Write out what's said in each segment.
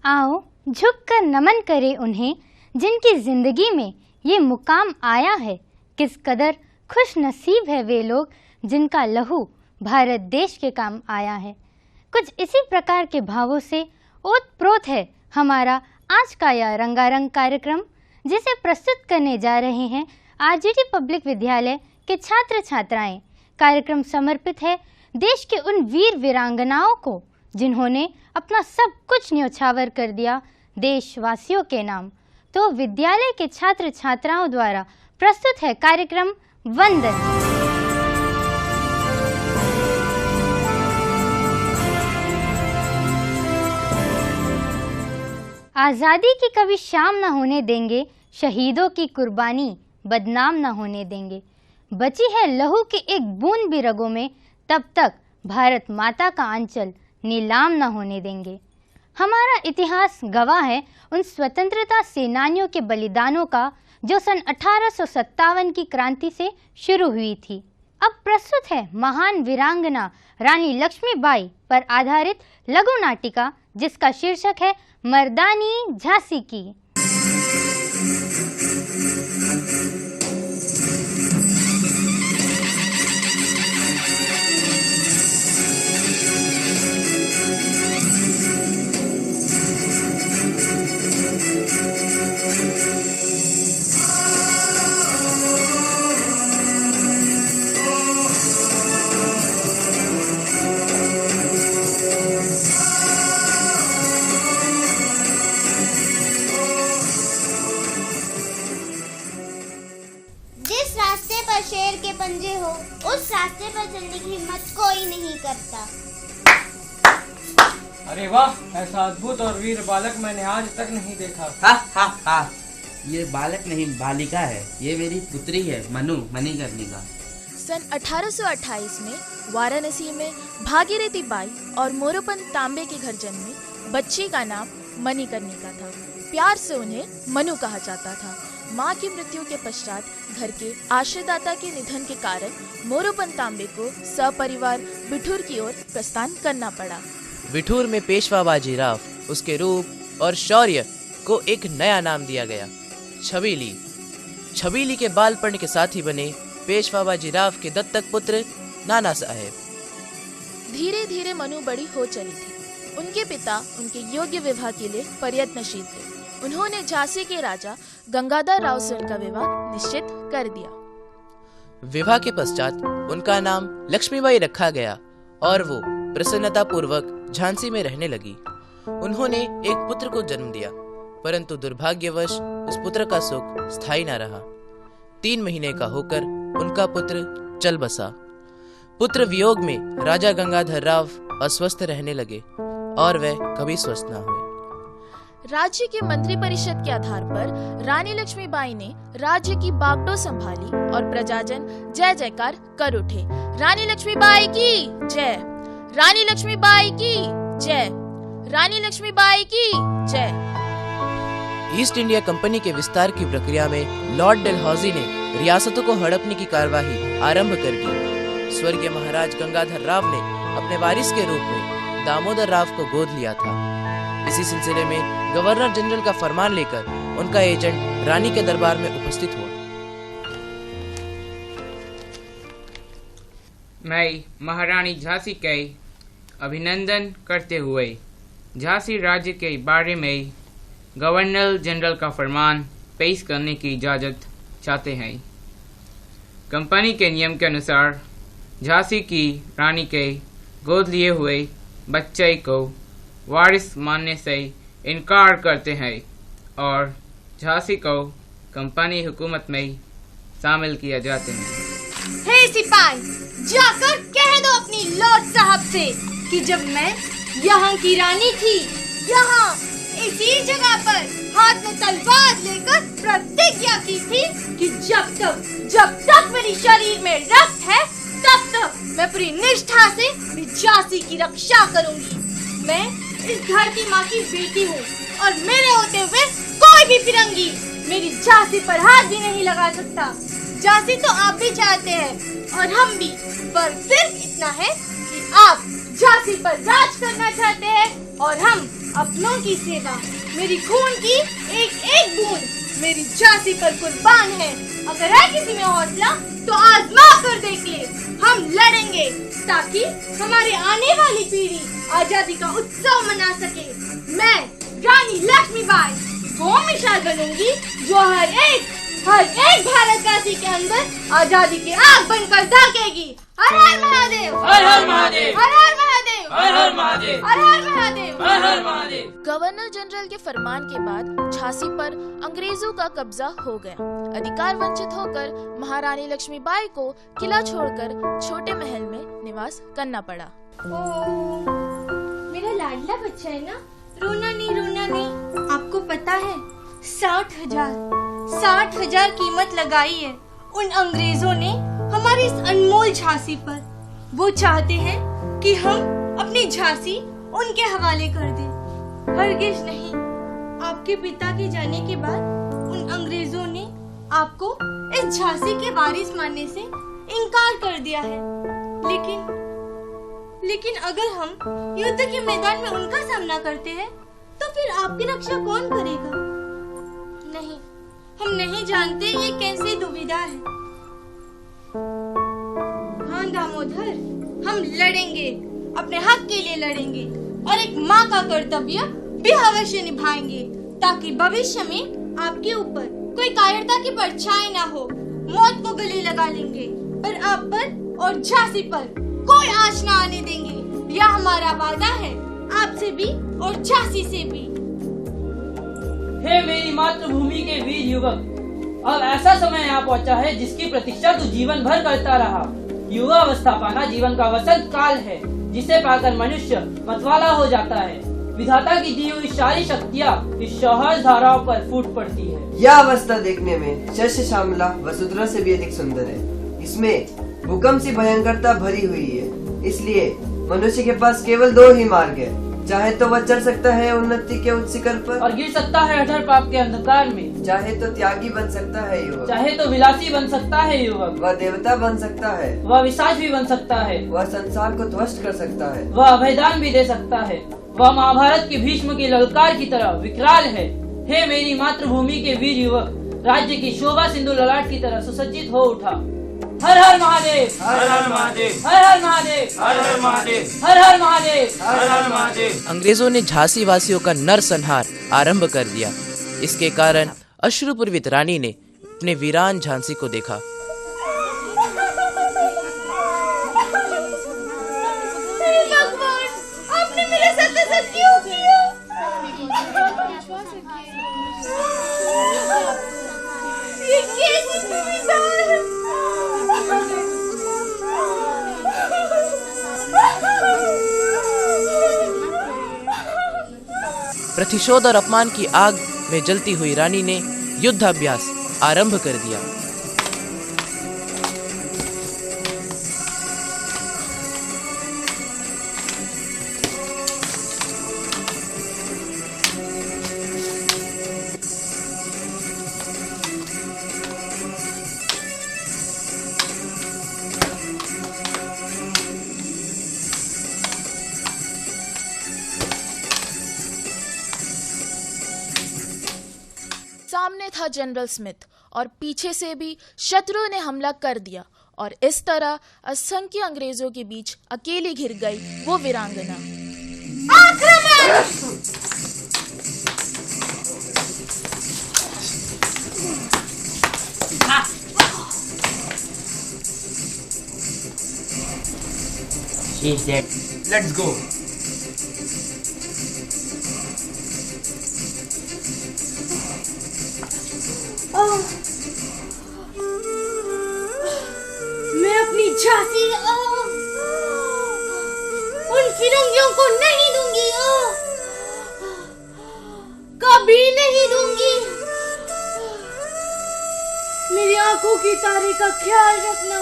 आओ झुककर नमन करे उन्हें जिनकी जिंदगी में ये मुकाम आया है। किस कदर खुश नसीब है वे लोग जिनका लहू भारत देश के काम आया है। कुछ इसी प्रकार के भावों से ओतप्रोत है हमारा आज का यह रंगारंग कार्यक्रम, जिसे प्रस्तुत करने जा रहे हैं आरजेडी पब्लिक विद्यालय के छात्र छात्राएं। कार्यक्रम समर्पित है देश के उन वीर वीरांगनाओं को जिन्होंने अपना सब कुछ न्योछावर कर दिया देशवासियों के नाम। तो विद्यालय के छात्र छात्राओं द्वारा प्रस्तुत है कार्यक्रम वंदन। आज़ादी की कभी शाम न होने देंगे, शहीदों की कुर्बानी बदनाम न होने देंगे। बची है लहू की एक बूंद भी रगों में, तब तक भारत माता का आंचल नीलाम न होने देंगे। हमारा इतिहास गवाह है उन स्वतंत्रता सेनानियों के बलिदानों का जो सन 1857 की क्रांति से शुरू हुई थी। अब प्रस्तुत है महान वीरांगना रानी लक्ष्मीबाई पर आधारित लघु नाटिका, जिसका शीर्षक है मर्दानी झांसी की। शेर के पंजे हो, उस रास्ते पर चलने की हिम्मत कोई नहीं करता। अरे वाह, ऐसा अद्भुत और वीर बालक मैंने आज तक नहीं देखा। हा हा हा, ये बालक नहीं बालिका है, ये मेरी पुत्री है मणिकर्णिका। सन 1828 में वाराणसी में भागीरथी बाई और मोरोपंत तांबे के घर जन्मे बच्ची का नाम मणिकर्णिका था। प्यार से उन्हें मनु कहा जाता था। माँ की मृत्यु के पश्चात घर के आश्रयदाता के निधन के कारण मोरोपंत तांबे को सपरिवार बिठूर की ओर प्रस्थान करना पड़ा। बिठूर में पेशवा बाजीराव उसके रूप और शौर्य को एक नया नाम दिया गया, छबीली। छबीली के बालपन के साथी बने पेशवा बाजीराव के दत्तक पुत्र नाना साहेब। धीरे धीरे मनु बड़ी हो चली थी। उनके पिता उनके योग्य विवाह के लिए प्रयत्नशील थे। उन्होंने झांसी के राजा गंगाधर राव से उनका विवाह निश्चित कर दिया। विवाह के पश्चात उनका नाम लक्ष्मीबाई रखा गया और वो प्रसन्नता पूर्वक झांसी में रहने लगी। उन्होंने एक पुत्र को जन्म दिया, परंतु दुर्भाग्यवश उस पुत्र का सुख स्थायी न रहा। 3 महीने का होकर उनका पुत्र चल बसा। पुत्र वियोग में राजा गंगाधर राव अस्वस्थ रहने लगे और वह कभी स्वस्थ न हुए। राज्य के मंत्री परिषद के आधार पर रानी लक्ष्मीबाई ने राज्य की बागडोर संभाली और प्रजाजन जय जयकार कर उठे। रानी लक्ष्मीबाई की जय, रानी लक्ष्मीबाई की जय, रानी लक्ष्मीबाई की जय। ईस्ट इंडिया कंपनी के विस्तार की प्रक्रिया में लॉर्ड डलहौजी ने रियासतों को हड़पने की कार्यवाही आरंभ कर दी। स्वर्गीय महाराज गंगाधर राव ने अपने वारिस के रूप में दामोदर राव को गोद लिया था। इसी सिलसिले में गवर्नर जनरल का फरमान लेकर उनका एजेंट रानी के दरबार में उपस्थित हुआ। मैं महारानी झांसी के अभिनंदन करते हुए झांसी राज्य के बारे में गवर्नर जनरल का फरमान पेश करने की इजाज़त चाहते हैं। कंपनी के नियम के अनुसार झांसी की रानी के गोद लिए हुए बच्चे को वारिस मानने से इनकार करते हैं और झांसी को कंपनी हुकूमत में शामिल किया जाते हैं। हे सिपाही, जाकर कह दो अपनी लॉर्ड साहब से कि जब मैं यहाँ की रानी थी, यहाँ इसी जगह पर हाथ में तलवार लेकर प्रतिज्ञा की थी कि जब तक मेरे शरीर में रक्त है, तब तक मैं पूरी निष्ठा से झांसी की रक्षा करूंगी। मैं इस धरती माँ की बेटी हूँ और मेरे होते हुए कोई भी फिरंगी मेरी झांसी पर हाथ भी नहीं लगा सकता। झांसी तो आप भी चाहते हैं और हम भी, पर सिर्फ इतना है कि आप झांसी पर राज करना चाहते हैं और हम अपनों की सेवा मेरी खून की एक एक बूंद मेरी झांसी पर कुर्बान है। अगर है किसी में हौसला तो आजमा कर देख ले। हम लड़ेंगे ताकि हमारे आने वाली पीढ़ी आजादी का उत्सव मना सके। मैं रानी लक्ष्मीबाई वो मिसाल बनूंगी जो हर एक भारतवासी के अंदर आजादी की आग बनकर धकेगी। हर हर महादेव, हर हर महादेव, हर हर महादेव, हर हर महादेव, हर हर महादेव, हर हर महादेव। गवर्नर जनरल के फरमान के बाद झांसी पर अंग्रेजों का कब्जा हो गया। अधिकार वंचित होकर महारानी लक्ष्मीबाई को किला छोड़कर छोटे महल में निवास करना पड़ा। मेरा लाडला बच्चा है ना, रोना नहीं। आपको पता है 60,000 कीमत लगाई है उन अंग्रेजों ने हमारी इस अनमोल झांसी पर। वो चाहते हैं कि हम अपनी झांसी उनके हवाले कर दें। हरगिज नहीं। आपके पिता के जाने के बाद उन अंग्रेजों ने आपको इस झांसी के वारिस मानने से इनकार कर दिया है। लेकिन अगर हम युद्ध के मैदान में उनका सामना करते हैं तो फिर आपकी रक्षा कौन करेगा? नहीं, हम नहीं जानते ये कैसी दुविधा है। हाँ दामोदर, हम लड़ेंगे, अपने हक के लिए लड़ेंगे और एक माँ का कर्तव्य भी अवश्य निभाएंगे ताकि भविष्य में आपके ऊपर कोई कायरता की परछाई ना हो। मौत को गले लगा लेंगे पर आप पर और झांसी पर कोई आँच ना आने देंगे। यह हमारा वादा है आपसे भी और झांसी से भी। हे मेरी मातृभूमि के वीर युवक, अब ऐसा समय आ पहुंचा है जिसकी प्रतीक्षा तू जीवन भर करता रहा। युवावस्था पाना जीवन का वसंत काल है जिसे पाकर मनुष्य मतवाला हो जाता है। विधाता की दी हुई सारी शक्तियाँ इस सहज धाराओं पर फूट पड़ती है। यह अवस्था देखने में शस्य श्यामला वसुंधरा से भी अधिक सुंदर है। इसमें भूकंप सी भयंकरता भरी हुई है। इसलिए मनुष्य के पास केवल 2 ही मार्ग है। चाहे तो वह चढ़ सकता है उन्नति के उच्च शिखर पर और गिर सकता है अधर पाप के अंधकार में। चाहे तो त्यागी बन सकता है युवक, चाहे तो विलासी बन सकता है युवक। वह देवता बन सकता है, वह विशाल भी बन सकता है, वह संसार को ध्वस्त कर सकता है, वह अभयदान भी दे सकता है। वह महाभारत की भीष्म की ललकार की तरह विकराल है। हे मेरी मातृभूमि के वीर युवक, राज्य की शोभा सिंधु ललाट की तरह सुसज्जित हो उठा। हर हर महादेव, हर हर महादेव, हर हर महादेव, हर हर महादेव, हर हर महादेव, हर हर महादेव। अंग्रेजों ने झांसी वासियों का नरसंहार आरंभ कर दिया। इसके कारण अश्रुपूर्वित रानी ने अपने वीरान झांसी को देखा। भगवान, आपने मेरे साथ ऐसा क्यों किया? ये कैसी दुविधा है? प्रतिशोध और अपमान की आग में जलती हुई रानी ने युद्धाभ्यास आरंभ कर दिया। सामने था जनरल स्मिथ और पीछे से भी शत्रु ने हमला कर दिया और इस तरह असंख्य अंग्रेजों के बीच अकेली घिर गई वो वीरांगना। She's dead. Let's go. मैं अपनी झांसी उन फिरंगियों को नहीं दूंगी, कभी नहीं दूंगी। मेरी आंखों की तारे का ख्याल रखना।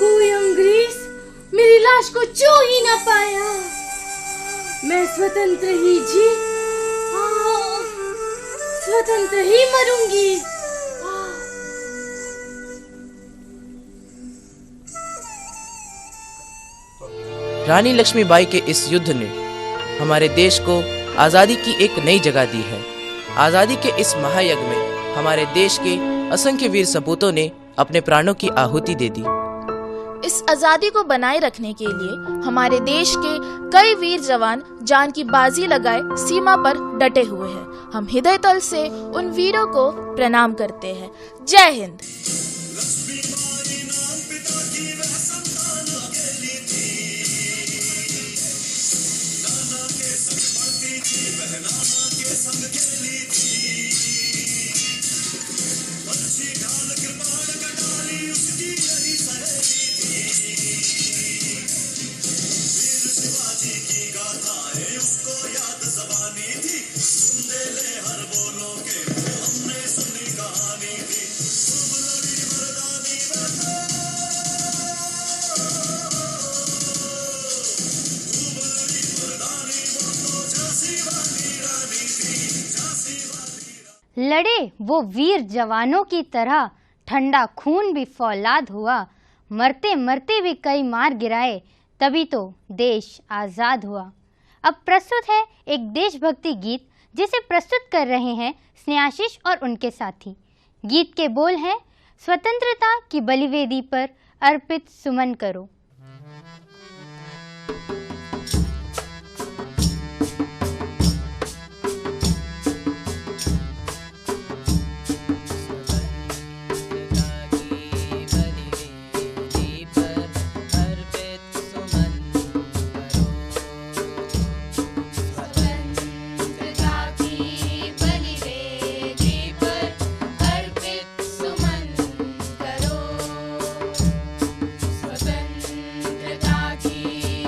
कोई अंग्रेज मेरी लाश को छू ही ना पाया। मैं स्वतंत्र ही स्वतंत्र ही मरूंगी। रानी लक्ष्मीबाई के इस युद्ध ने हमारे देश को आज़ादी की एक नई जगह दी है। आज़ादी के इस महायज्ञ में हमारे देश के असंख्य वीर सपूतों ने अपने प्राणों की आहुति दे दी। इस आज़ादी को बनाए रखने के लिए हमारे देश के कई वीर जवान जान की बाजी लगाए सीमा पर डटे हुए हैं। हम हृदय तल से उन वीरों को प्रणाम करते हैं। जय हिंद। लड़े वो वीर जवानों की तरह, ठंडा खून भी फौलाद हुआ। मरते मरते भी कई मार गिराए, तभी तो देश आज़ाद हुआ। अब प्रस्तुत है एक देशभक्ति गीत, जिसे प्रस्तुत कर रहे हैं स्नेहाशीष और उनके साथी। गीत के बोल हैं, स्वतंत्रता की बलिवेदी पर अर्पित सुमन करो। स्वतंत्रता की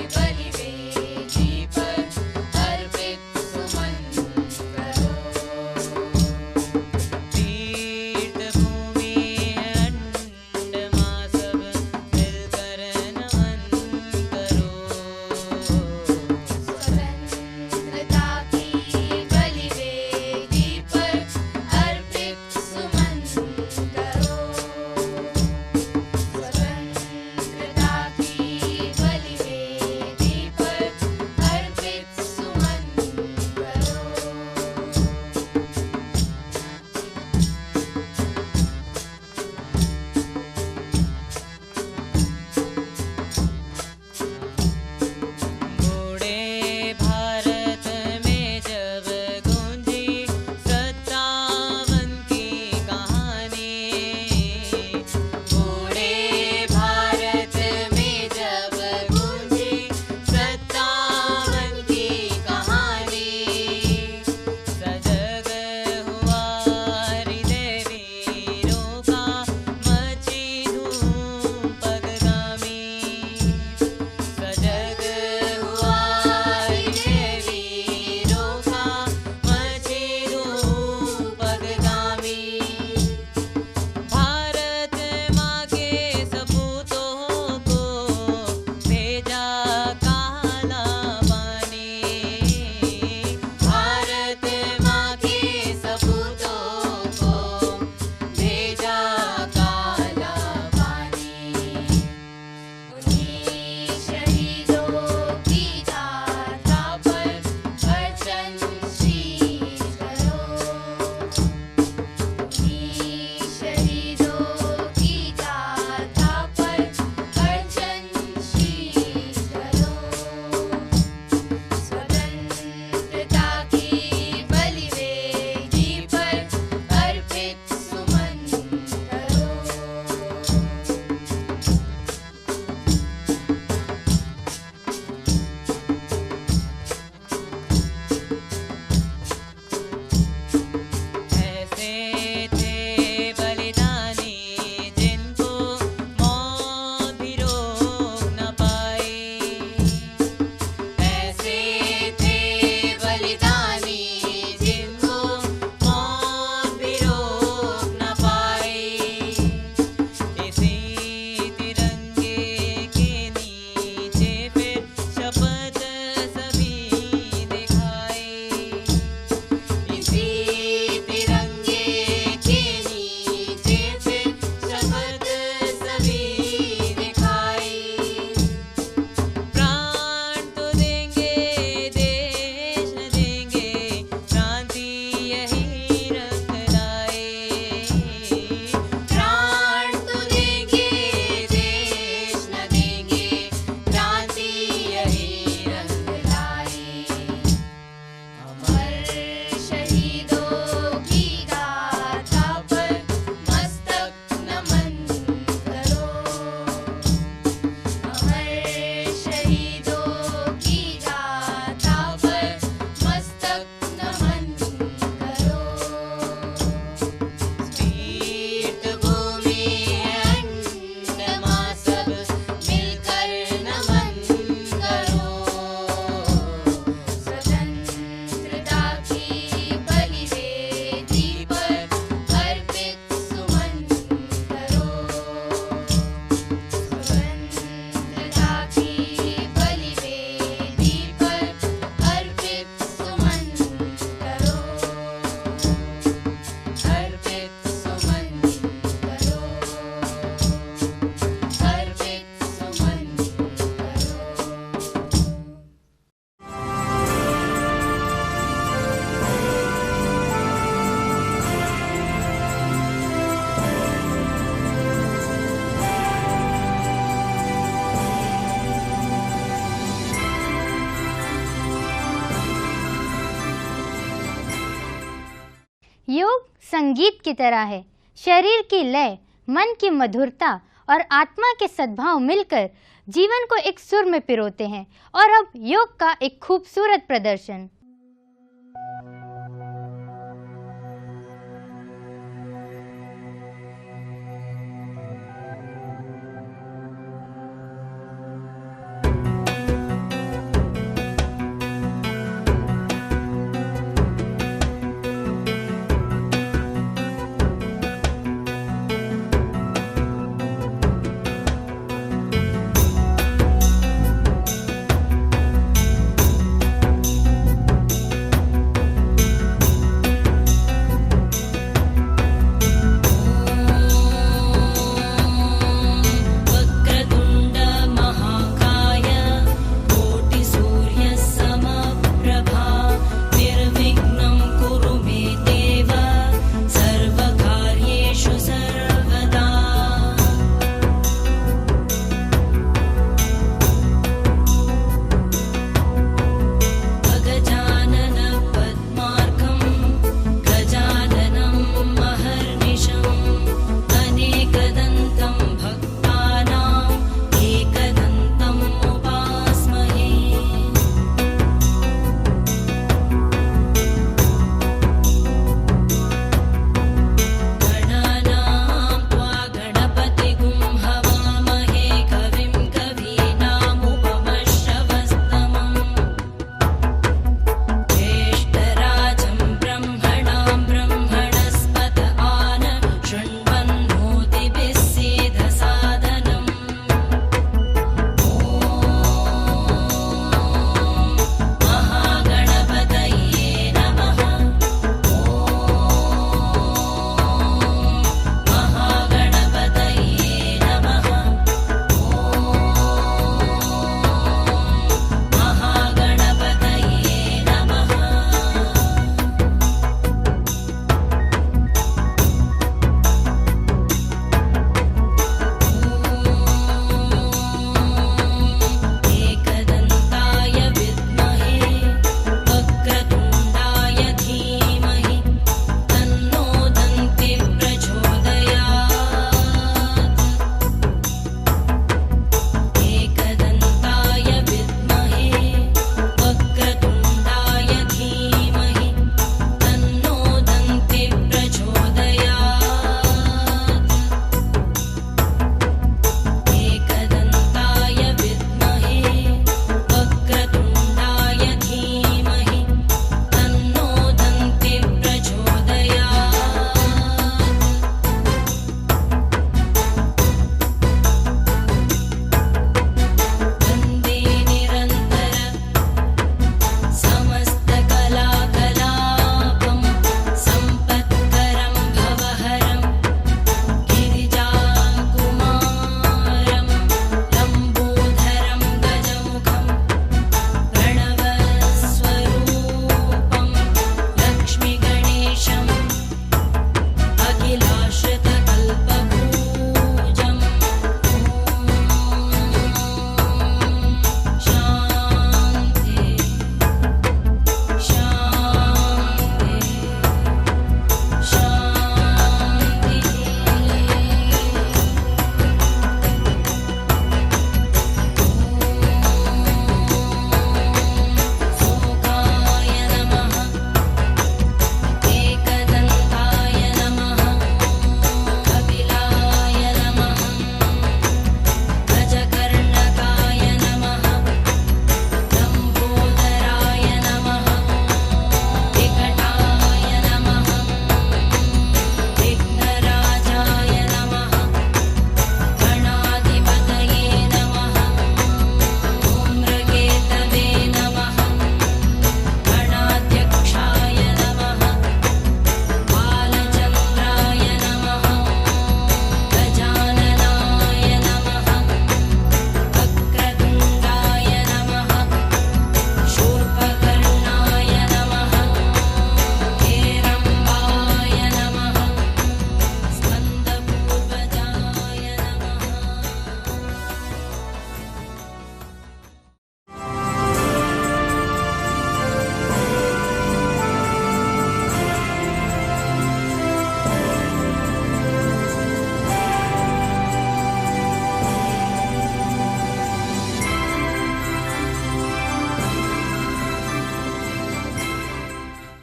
योग संगीत की तरह है। शरीर की लय, मन की मधुरता और आत्मा के सद्भाव मिलकर जीवन को एक सुर में पिरोते हैं। और अब योग का एक खूबसूरत प्रदर्शन।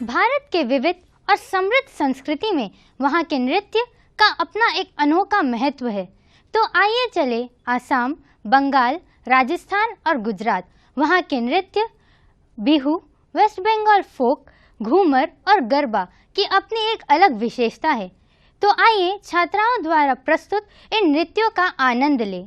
भारत के विविध और समृद्ध संस्कृति में वहाँ के नृत्य का अपना एक अनोखा महत्व है। तो आइए चले आसाम, बंगाल, राजस्थान और गुजरात, वहाँ के नृत्य बिहू, वेस्ट बंगाल फोक, घूमर और गरबा की अपनी एक अलग विशेषता है। तो आइए छात्राओं द्वारा प्रस्तुत इन नृत्यों का आनंद लें।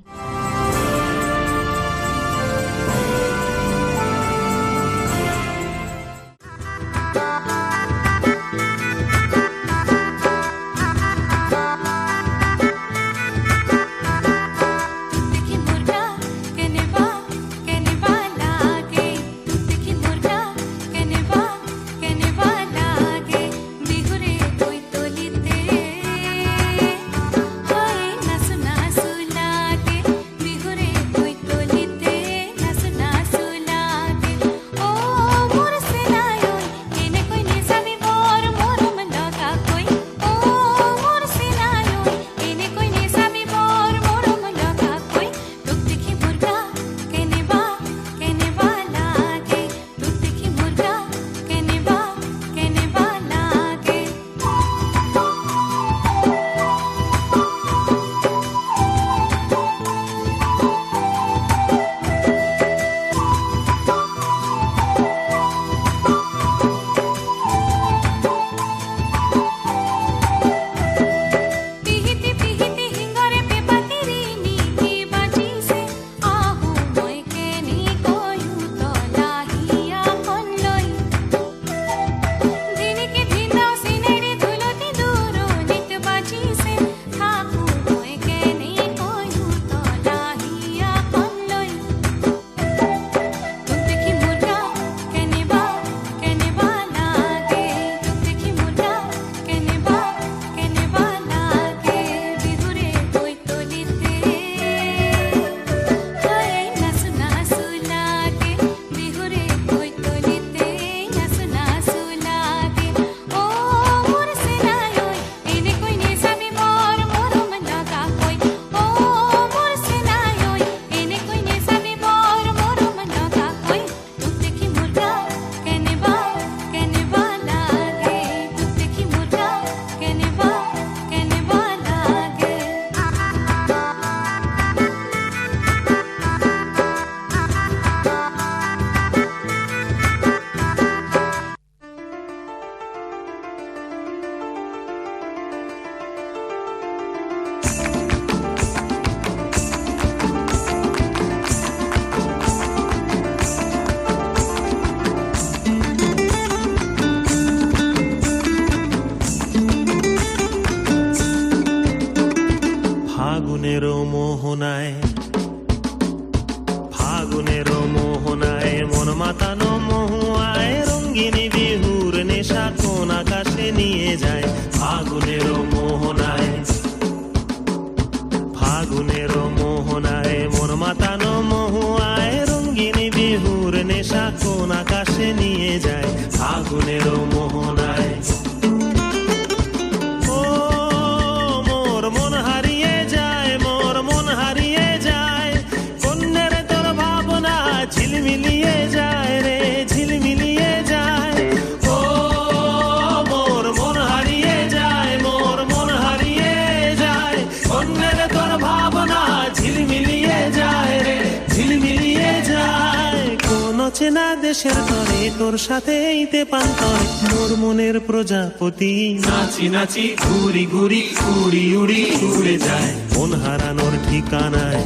চেনা দেশের তরে তোর সাথে ইতে পান্তরে মোর মনের প্রজাপতি নাচি নাচি ঘুরি ঘুরি উড়ি উড়ি উড়ে যায় মন হারানোর ঠিকানায়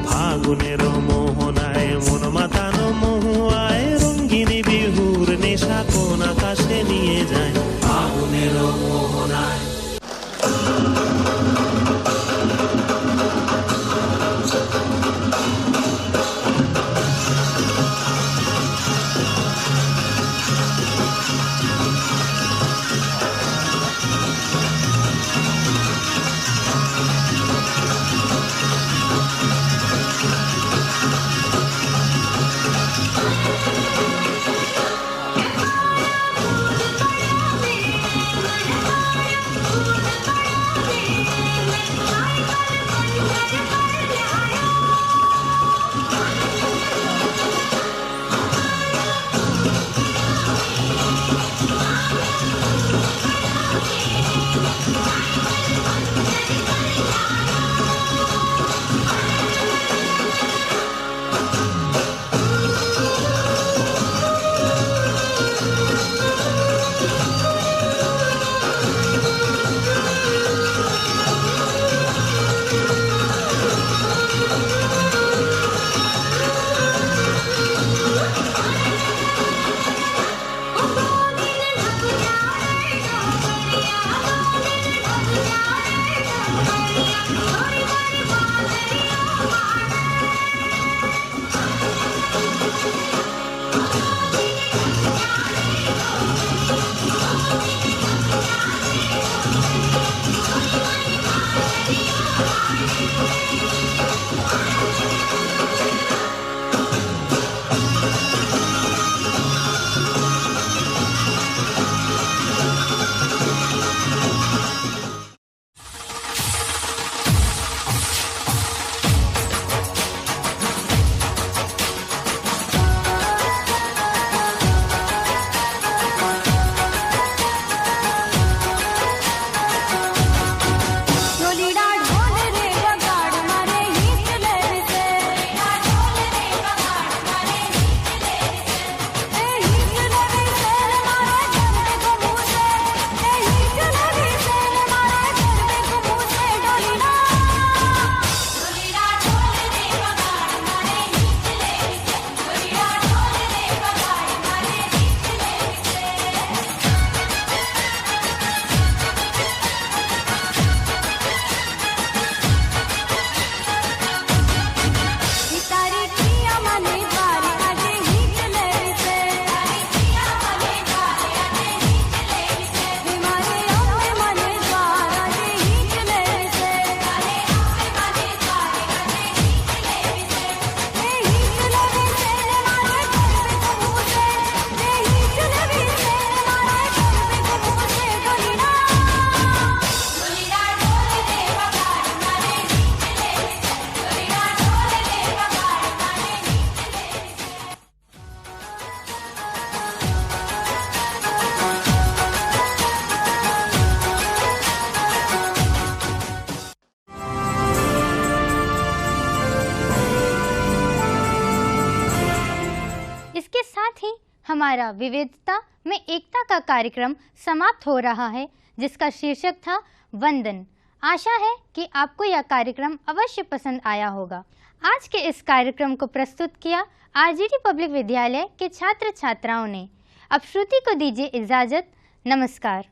ফাগুনের মোহনায় মন মাতানো মহুয়ায় রঙ্গিনী বিহুর নেশা কোন আকাশে নিয়ে যায় ফাগুনের মোহনায়। साथ ही हमारा विविधता में एकता का कार्यक्रम समाप्त हो रहा है, जिसका शीर्षक था वंदन। आशा है कि आपको यह कार्यक्रम अवश्य पसंद आया होगा। आज के इस कार्यक्रम को प्रस्तुत किया आरजेडी पब्लिक विद्यालय के छात्र छात्राओं ने। अब श्रुति को दीजिए इजाजत। नमस्कार।